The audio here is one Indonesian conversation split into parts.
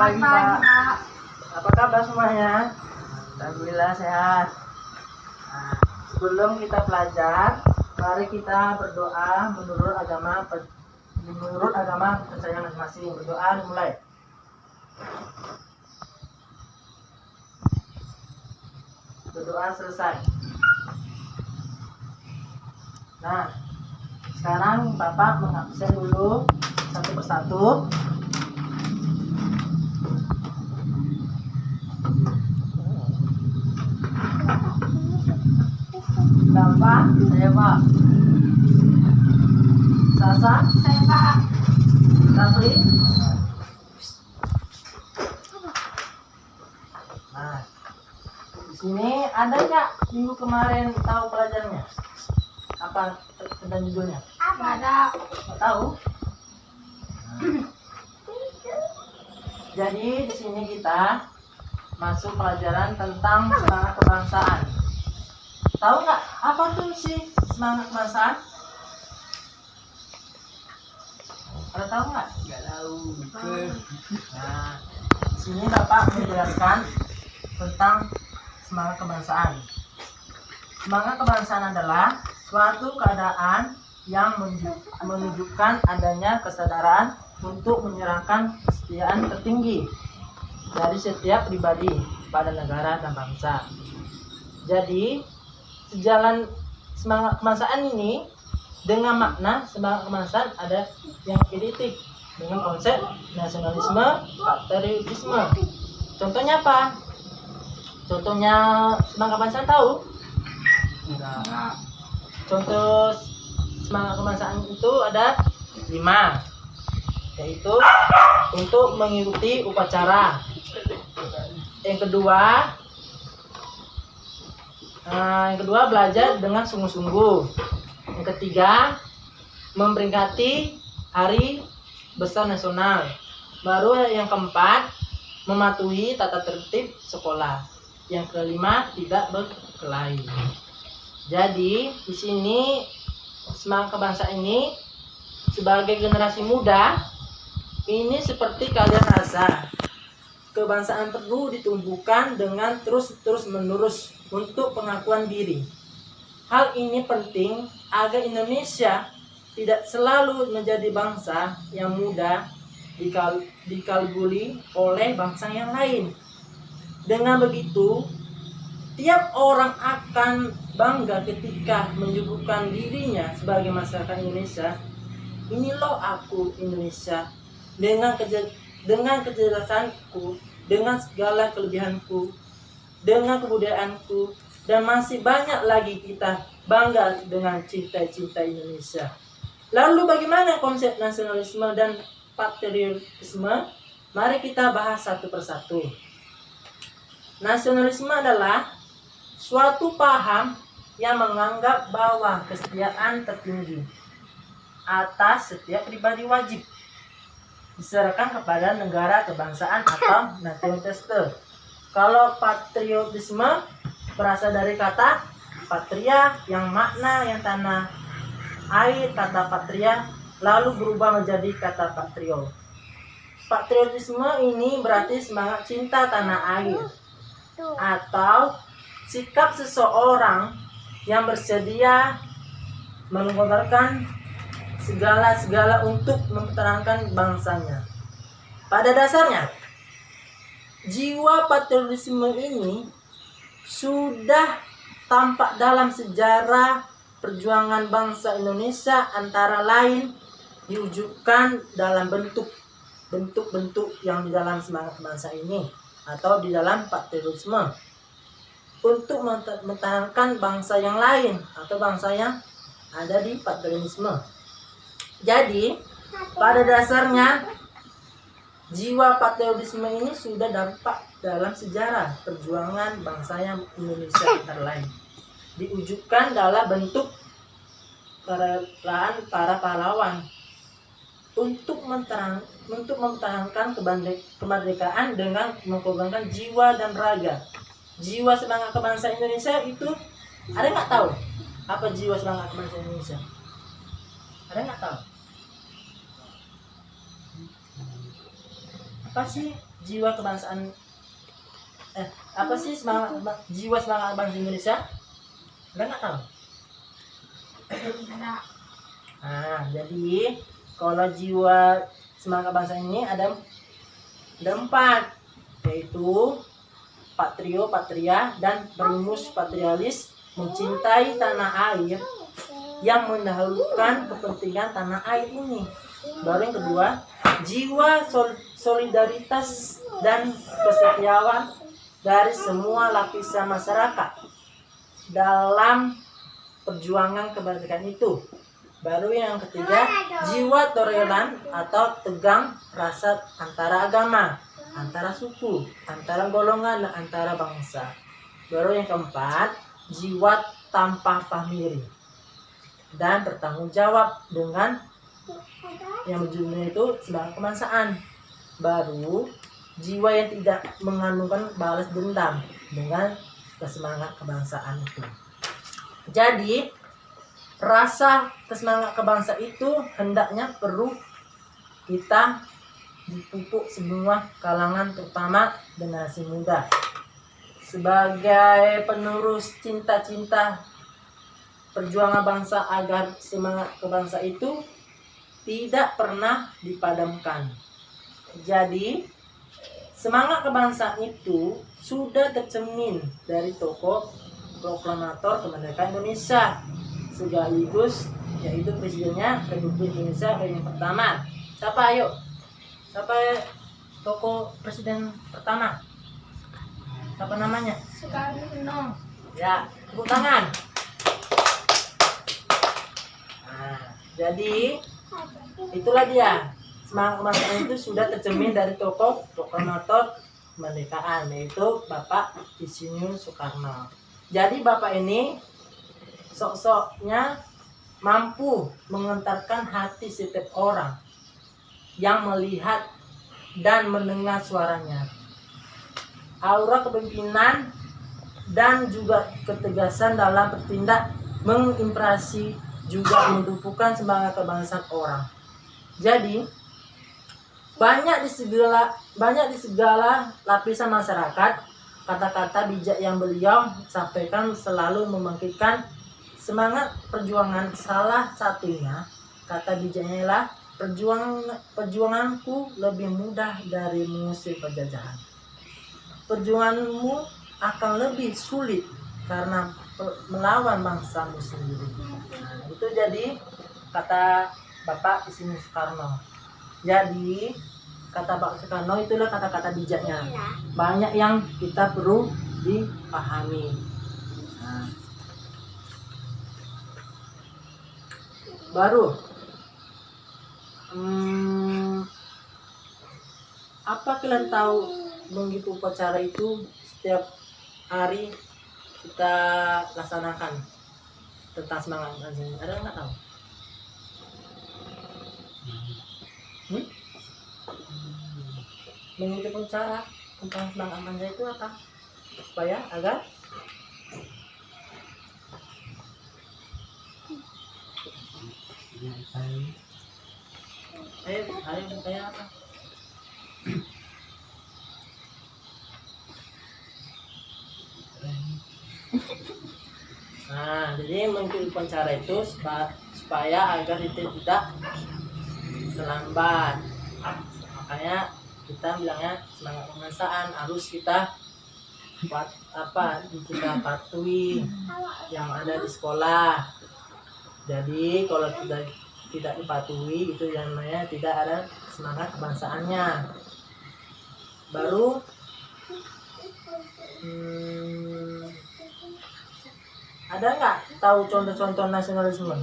pagi, Pak. Apa kabar semuanya? Alhamdulillah sehat. Nah, sebelum kita belajar, mari kita berdoa menurut agama percaya masing-masing. Berdoa dimulai. Berdoa selesai. Nah, sekarang Bapak mengabsen dulu satu persatu. Bapak, saya Pak. Sasa, saya Pak. Rafli. Nah, di sini ada nggak minggu kemarin tahu pelajarannya? Apa tentang judulnya? Ada. Nggak tahu? Jadi di sini kita masuk pelajaran tentang semangat kebangsaan. Tahu nggak apa tuh sih semangat kebangsaan? Ada tahu nggak? Nggak tahu. Nah, di sini Bapak menjelaskan tentang semangat kebangsaan. Semangat kebangsaan adalah suatu keadaan yang menunjukkan adanya kesadaran untuk menyerahkan kesetiaan tertinggi dari setiap pribadi pada negara dan bangsa. Jadi, sejalan semangat kebangsaan ini dengan makna semangat kebangsaan ada yang identik dengan konsep nasionalisme, patriotisme. Contohnya apa? Contohnya semangat kebangsaan tahu? Enggak. Contoh semangat kebangsaan itu ada 5, yaitu untuk mengikuti upacara. Yang kedua belajar dengan sungguh-sungguh. Yang ketiga memperingati hari besar nasional. Baru yang keempat mematuhi tata tertib sekolah. Yang kelima tidak berkelahi. Jadi di sini semangat kebangsaan ini sebagai generasi muda ini seperti kalian rasa kebangsaan perlu ditumbuhkan dengan terus menerus untuk pengakuan diri. Hal ini penting agar Indonesia tidak selalu menjadi bangsa yang mudah dikalbuli oleh bangsa yang lain. Dengan begitu, tiap orang akan bangga ketika menyebutkan dirinya sebagai masyarakat Indonesia. Ini loh aku Indonesia, dengan kecerdasanku, dengan segala kelebihanku, dengan kebudayaanku, dan masih banyak lagi kita bangga dengan cinta Indonesia. Lalu bagaimana konsep nasionalisme dan patriotisme? Mari kita bahas satu persatu. Nasionalisme adalah suatu paham yang menganggap bahwa kesetiaan tertinggi atas setiap pribadi wajib diserahkan kepada negara, kebangsaan, atau nasionalisme. Kalau patriotisme berasal dari kata patria yang makna yang tanah air, kata patria lalu berubah menjadi kata patriot. Patriotisme ini berarti semangat cinta tanah air atau sikap seseorang yang bersedia mengorbankan segala untuk mempertahankan bangsanya. Pada dasarnya, jiwa patriotisme ini sudah tampak dalam sejarah perjuangan bangsa Indonesia, antara lain diwujudkan dalam bentuk-bentuk yang di dalam semangat bangsa ini atau di dalam patriotisme untuk mempertahankan bangsa yang lain atau bangsa yang ada di patriotisme. Jadi pada dasarnya jiwa patriotisme ini sudah dampak dalam sejarah perjuangan bangsa yang Indonesia antara lain diwujudkan dalam bentuk kerelaan para pahlawan untuk mempertahankan kemerdekaan dengan mengorbankan jiwa dan raga. Jiwa semangat kebangsaan Indonesia itu ada nggak tahu apa jiwa semangat kebangsaan Indonesia? Ada nggak tahu? Apa sih jiwa kebangsaan apa sih jiwa semangat bangsa Indonesia? Udah nggak tahu? Nah, jadi kalau jiwa semangat bangsa ini ada 4, yaitu patria, dan primus patrialis, mencintai tanah air yang mendahulukan kepentingan tanah air ini. Baru yang kedua, jiwa solidaritas dan kesetiaan dari semua lapisan masyarakat dalam perjuangan kemerdekaan itu. Baru yang ketiga, jiwa toleran atau tegang rasa antara agama, antara suku, antara golongan, dan antara bangsa. Baru yang keempat, jiwa tanpa pamrih dan bertanggung jawab dengan yang berjudulnya itu semangat kebangsaan. Baru jiwa yang tidak mengandungkan balas dendam dengan kesemangat kebangsaan itu. Jadi rasa kesemangat kebangsaan itu hendaknya perlu kita dipupuk semua kalangan, terutama generasi muda, sebagai penerus cinta-cinta perjuangan bangsa agar semangat kebangsaan itu tidak pernah dipadamkan. Jadi semangat kebangsaan itu sudah tercermin dari tokoh proklamator kemerdekaan Indonesia sekaligus yaitu presidennya Republik Indonesia yang pertama. Siapa ayo? Siapa tokoh presiden pertama? Siapa namanya? Soekarno. Ya, tepuk tangan. Nah, jadi itulah dia. Semangat kebangsaan itu sudah tercermin dari tokoh proklamator kemerdekaan, yaitu Bapak Insinyur Soekarno. Jadi Bapak ini sosoknya mampu mengentarkan hati setiap orang yang melihat dan mendengar suaranya. Aura kepemimpinan dan juga ketegasan dalam bertindak mengimpresi juga menumpukan semangat kebangsaan orang. Jadi banyak di segala lapisan masyarakat kata-kata bijak yang beliau sampaikan selalu membangkitkan semangat perjuangan. Salah satunya kata bijaknya ialah perjuanganku lebih mudah dari mengusir penjajahan. Perjuanganmu akan lebih sulit karena melawan bangsamu sendiri. Nah, itu jadi kata Bapak Insinyur Soekarno. Jadi kata Pak Soekarno itulah kata-kata bijaknya. Banyak yang kita perlu dipahami. Nah, baru apa kalian tahu begitu upacara itu setiap hari kita laksanakan tentang semangat bangsa? Ada nggak tahu? Begitu upacara tentang semangat bangsa itu apa? Supaya agar ayo supaya apa? Nah, jadi mengikuti upacara itu supaya agar itu tidak terlambat. Makanya kita bilangnya semangat kebangsaan harus kita kita patuhi yang ada di sekolah. Jadi kalau kita tidak dipatuhi itu yang namanya tidak ada semangat kebangsaannya. Baru ada nggak tahu contoh-contoh nasionalisme?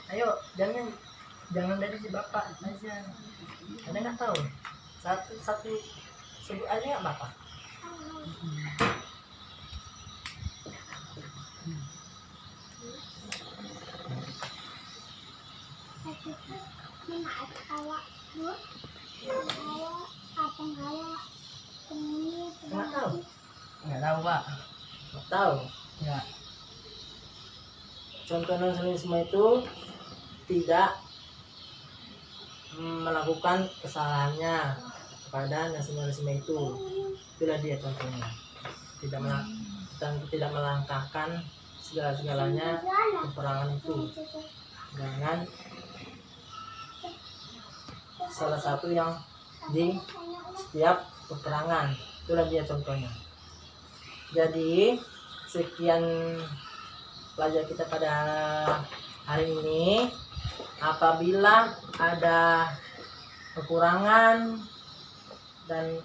Ayo, jangan dari si bapak aja. Ada nggak tahu? Satu sebut aja nggak bapak? Nggak tahu? Nggak tahu, Pak. Nggak tahu. Nggak. contoh nasionalisme itu tidak melakukan kesalahannya kepada nasionalisme itu. Itulah dia contohnya. Tidak melangkahkan segala-segalanya peperangan itu dengan salah satu yang di setiap peperangan. Itulah dia contohnya. Jadi sekian pelajar kita pada hari ini. Apabila ada kekurangan dan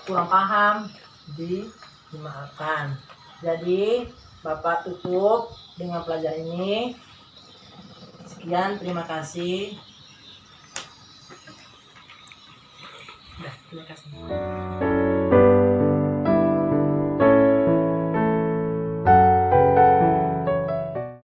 kurang paham, dimaafkan. Jadi Bapak tutup dengan pelajaran ini. Sekian, terima kasih. Terima kasih.